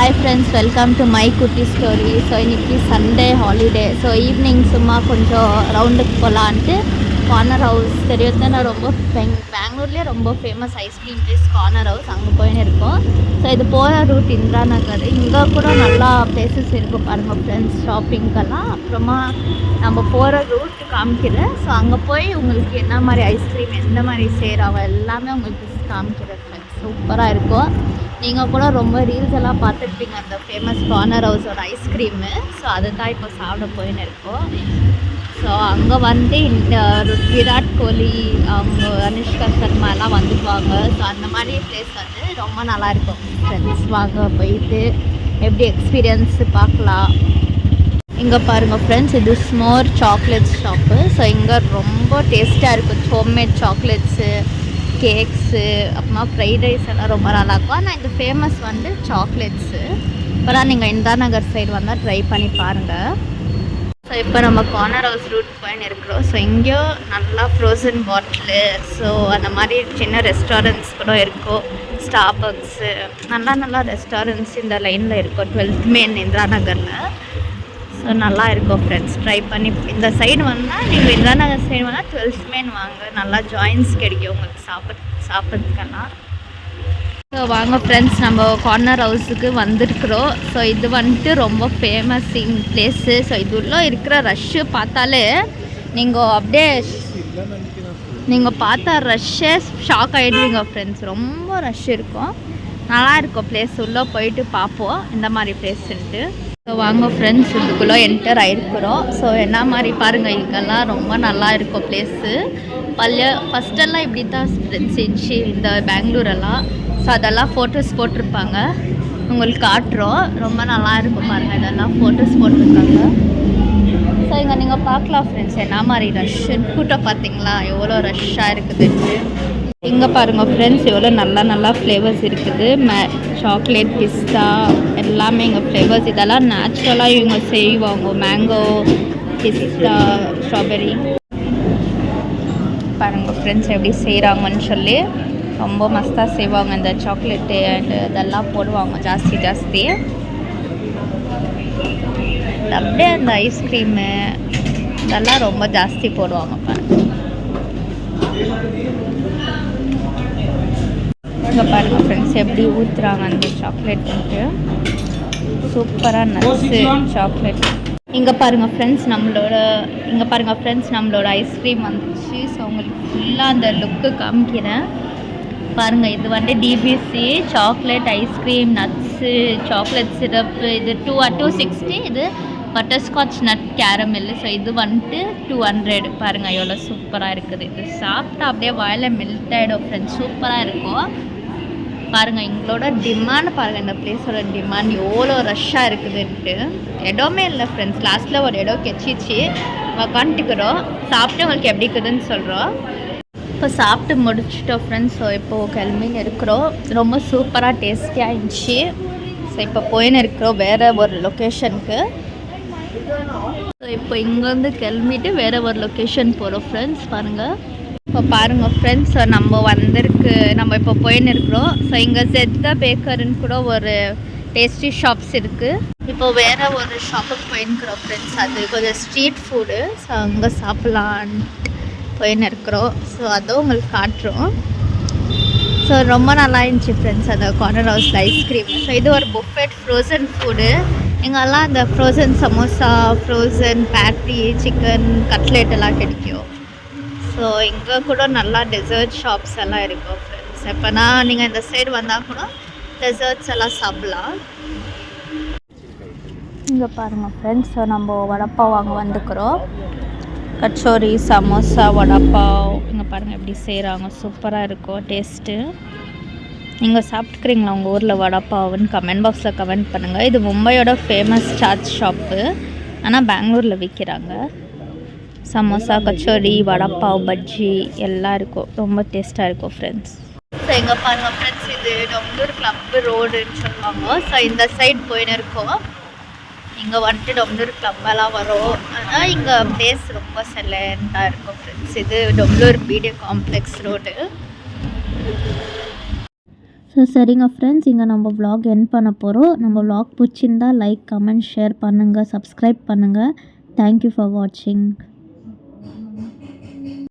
Hi friends, welcome to my குட்டி story. So இன்றைக்கி Sunday holiday. So evening சும்மா கொஞ்சம் ரவுண்டுக்கு போகலான்ட்டு கார்னர் ஹவுஸ் தெரியும் தானே, ரொம்ப பெங்களூர்லேயே ரொம்ப famous ice cream place corner house, அங்கே போயின்னு இருக்கோம். ஸோ இது போகிற ரூட் இந்திரா நகர். இங்கே கூட நல்லா பிளேசஸ் இருக்கும் பாருங்கள் ஃப்ரெண்ட்ஸ், ஷாப்பிங்கெல்லாம். அப்புறமா நம்ம போகிற ரூட் காமிக்கிறேன். ஸோ அங்கே போய் உங்களுக்கு என்ன மாதிரி ஐஸ்கிரீம் எந்த மாதிரி செய்கிறாங்க எல்லாமே உங்களுக்கு காமிக்கிறேன் ஃப்ரெண்ட்ஸ். சூப்பராக இருக்கும். நீங்கள் கூட ரொம்ப ரீல்ஸ் எல்லாம் பார்த்துருப்பீங்க அந்த ஃபேமஸ் கார்னர் ஹவுஸோட ஐஸ்கிரீமு. ஸோ அதை தான் இப்போ சாப்பிட போயின்னு இருக்கோம். ஸோ அங்கே வந்து இந்த விராட் கோலி, அவங்க அனுஷ்கா சர்மா எல்லாம் வந்துக்குவாங்க. ஸோ அந்த மாதிரி பிளேஸ் வந்து ரொம்ப நல்லாயிருக்கும் ஃப்ரெண்ட்ஸ். வாங்க போயிட்டு எப்படி எக்ஸ்பீரியன்ஸ் பார்க்கலாம். இங்கே பாருங்கள் ஃப்ரெண்ட்ஸ், இது ஸ்மோர் சாக்லேட்ஸ் ஷாப்பு. ஸோ இங்கே ரொம்ப டேஸ்ட்டாக இருக்கும். ஹோம்மேட் சாக்லேட்ஸு, கேக்ஸு, அப்புறமா ஃப்ரைட் ரைஸ் எல்லாம் ரொம்ப நல்லாயிருக்கும். ஆனால் இது ஃபேமஸ் வந்து சாக்லேட்ஸு. இப்போதான் நீங்கள் இந்திரா நகர் சைடு வந்தால் ட்ரை பண்ணி பாருங்கள். ஸோ இப்போ நம்ம கார்னர் ஹவுஸ் ரூட் போயின்னு இருக்கிறோம். ஸோ இங்கேயும் நல்லா ஃப்ரோசன் பாட்டிலு, ஸோ அந்த மாதிரி சின்ன ரெஸ்டாரண்ட்ஸ் கூட இருக்கும். ஸ்டார்பக்ஸு, நல்லா ரெஸ்டாரண்ட்ஸ் இந்த லைனில் இருக்கும். 12th மெயின் இந்திரா நகரில். ஸோ நல்லா இருக்கும் ஃப்ரெண்ட்ஸ், ட்ரை பண்ணி. இந்த சைடு வந்தால் நீங்கள் இந்திரா நகர் சைடு வந்தால் 12th மெயின் வாங்க, நல்லா ஜாயின்ஸ் கிடைக்கும் உங்களுக்கு சாப்பிட்றதுக்கெல்லாம். ஸோ வாங்க ஃப்ரெண்ட்ஸ், நம்ம கார்னர் ஹவுஸுக்கு வந்திருக்கிறோம். ஸோ இது வந்துட்டு ரொம்ப ஃபேமஸ் பிளேஸு. ஸோ இது உள்ள இருக்கிற ரஷ்ஷு பார்த்தாலே நீங்கள் பார்த்தா ரஷ்ஷே ஷாக் ஆகிடுவீங்க ஃப்ரெண்ட்ஸ். ரொம்ப ரஷ் இருக்கும், நல்லா இருக்கும் பிளேஸ். உள்ளே போயிட்டு பார்ப்போம் இந்த மாதிரி பிளேஸுன்ட்டு. ஸோ வாங்க ஃப்ரெண்ட்ஸ், இதுக்குள்ளே என்டர் ஆகிருக்கிறோம். ஸோ என்ன மாதிரி பாருங்கள், இங்கெல்லாம் ரொம்ப நல்லா இருக்கும் பிளேஸு. ஃபஸ்ட்டெல்லாம் இப்படி தான் ஃப்ரெண்ட்ஸ் இருந்துச்சு இந்த பெங்களூரெல்லாம். ஸோ அதெல்லாம் ஃபோட்டோஸ் போட்டிருப்பாங்க, உங்களுக்கு காட்டுறோம். ரொம்ப நல்லா இருக்கும் பாருங்கள், இதெல்லாம் ஃபோட்டோஸ் போட்டிருக்காங்க. ஸோ இங்கே நீங்கள் பார்க்கலாம் ஃப்ரெண்ட்ஸ் என்ன மாதிரி ரஷ்ஷுன்னு. கூட்டம் பார்த்தீங்களா எவ்வளோ ரஷ்ஷாக இருக்குதுன்ட்டு. இங்கே பாருங்கள் ஃப்ரெண்ட்ஸ், எவ்வளோ நல்லா ஃப்ளேவர்ஸ் இருக்குது. சாக்லேட், பிஸ்தா எல்லாமே இங்கே ஃப்ளேவர்ஸ். இதெல்லாம் நேச்சுரலாக இவங்க செய்வாங்க. மேங்கோ, பிஸ்தா, ஸ்ட்ராபெரி பாருங்கள் ஃப்ரெண்ட்ஸ் எப்படி செய்கிறாங்கன்னு சொல்லி. ரொம்ப மஸ்தாக செய்வாங்க. இந்த சாக்லேட்டு அண்டு இதெல்லாம் போடுவாங்க ஜாஸ்தி. அப்படியே அந்த ஐஸ்கிரீமு இதெல்லாம் ரொம்ப ஜாஸ்தி போடுவாங்க பாருங்கள். இங்கே பாருங்கள் ஃப்ரெண்ட்ஸ் எப்படி ஊற்றுறாங்க அந்த சாக்லேட்டுன்ட்டு. சூப்பராக நட்ஸு சாக்லேட். இங்கே பாருங்கள் ஃப்ரெண்ட்ஸ், நம்மளோட ஐஸ்கிரீம் வந்துச்சு. ஸோ உங்களுக்கு ஃபுல்லாக அந்த லுக்கு காமிக்கிறேன் பாருங்கள். இது வந்து DPC chocolate ice cream, nuts, chocolate syrup. இது 260. இது பட்டர்ஸ்காட்ச் நட் கேரமெல்லு. ஸோ இது வந்துட்டு 200. பாருங்கள் எவ்வளோ சூப்பராக இருக்குது. இது சாப்பிட்டா அப்படியே வாயில் மெல்ட் ஆகிடும் ஃப்ரெண்ட்ஸ், சூப்பராக இருக்கும் பாருங்கள். எங்களோட டிமாண்ட் பாருங்கள், இந்த பிளேஸோட டிமாண்ட் எவ்வளோ ரஷ்ஷாக இருக்குதுன்ட்டு. இடமே இல்லை ஃப்ரெண்ட்ஸ். லாஸ்ட்டில் ஒரு இடம் கெச்சிச்சு, உக்காந்துக்கிறோம். சாப்பிட்டு உங்களுக்கு எப்படி இருக்குதுன்னு சொல்கிறோம். இப்போ சாப்பிட்டு முடிச்சிட்டோம் ஃப்ரெண்ட்ஸ். ஸோ இப்போது கிளம்பின்னு இருக்கிறோம். ரொம்ப சூப்பராக டேஸ்டியாக இருந்துச்சு. ஸோ இப்போ போயின்னு இருக்கிறோம் வேறு ஒரு லொக்கேஷனுக்கு. ஸோ இப்போ இங்கேருந்து கிளம்பிட்டு வேறு ஒரு லொக்கேஷன் போகிறோம் ஃப்ரெண்ட்ஸ். பாருங்கள், இப்போ பாருங்கள் ஃப்ரெண்ட்ஸ், நம்ம இப்போ போயின்னு இருக்கிறோம். ஸோ இங்கே ஜெத்தா பேக்கர்னு கூட ஒரு பேஸ்ட்ரி ஷாப்ஸ் இருக்குது. இப்போ வேறு ஒரு ஷாப்புக்கு போயின்னுக்கிறோம் ஃப்ரெண்ட்ஸ். அது கொஞ்சம் ஸ்ட்ரீட் ஃபுட்டு. ஸோ அங்கே சாப்பிட்லான்னு போயின்னு இருக்கிறோம். ஸோ அதுவும் உங்களுக்கு காட்டுறோம். ஸோ ரொம்ப நல்லா இருந்துச்சு ஃப்ரெண்ட்ஸ் அந்த கார்னர் ஹவுஸில் ஐஸ்கிரீம். ஸோ இது ஒரு புஃபெட் ஃப்ரோசன் ஃபுட்டு. இங்கெல்லாம் இந்த frozen samosa, frozen battery, chicken cutlet எல்லாம் கிடைக்கும். ஸோ இங்கே கூட நல்லா டெசர்ட் ஷாப்ஸ் எல்லாம் இருக்கும் ஃப்ரெண்ட்ஸ். எப்போனா நீங்கள் இந்த சைடு வந்தால் கூட டெசர்ட்ஸ் எல்லாம் சாப்பிட்லாம். இங்கே பாருங்கள் ஃப்ரெண்ட்ஸ், ஸோ நம்ம வடப்பாவ் வாங்க வந்துக்கிறோம். கச்சோரி, சமோசா, வடப்பாவ். இங்கே பாருங்கள் எப்படி செய்கிறாங்க, சூப்பராக இருக்கும் டேஸ்ட்டு. நீங்கள் சாப்பிட்டுக்கிறீங்களா உங்கள் ஊரில் வடப்பாவுன்னு கமெண்ட் பாக்ஸில் கமெண்ட் பண்ணுங்கள். இது மும்பையோட ஃபேமஸ் சாட் ஷாப்பு, ஆனால் பெங்களூரில் விற்கிறாங்க. சமோசா, கச்சோரி, வடப்பாவ், பஜ்ஜி எல்லாம் இருக்கும். ரொம்ப டேஸ்ட்டாக இருக்கும் ஃப்ரெண்ட்ஸ். ஸோ இங்கே பாருங்கள் ஃப்ரெண்ட்ஸ், இது டொம்டூர் கிளப் ரோடுன்னு சொல்லுவாங்க. ஸோ இந்த சைட் போயின்னு இருக்கோம். இங்கே வந்துட்டு டொம்டூர் கிளப்பெல்லாம் வரும். ஆனால் இங்கே பிளேஸ் ரொம்ப சைலண்ட்டாக இருக்கும் ஃப்ரெண்ட்ஸ். இது டொம்டூர் பிடி காம்ப்ளெக்ஸ் ரோடு. ஸோ சரிங்க ஃப்ரெண்ட்ஸ், இங்கே நம்ம vlog எண்ட் பண்ண போகிறோம். நம்ம vlog பிடிச்சிருந்தா லைக், கமெண்ட், ஷேர் பண்ணுங்கள், சப்ஸ்கிரைப் பண்ணுங்கள். தேங்க்யூ ஃபார் வாட்சிங்.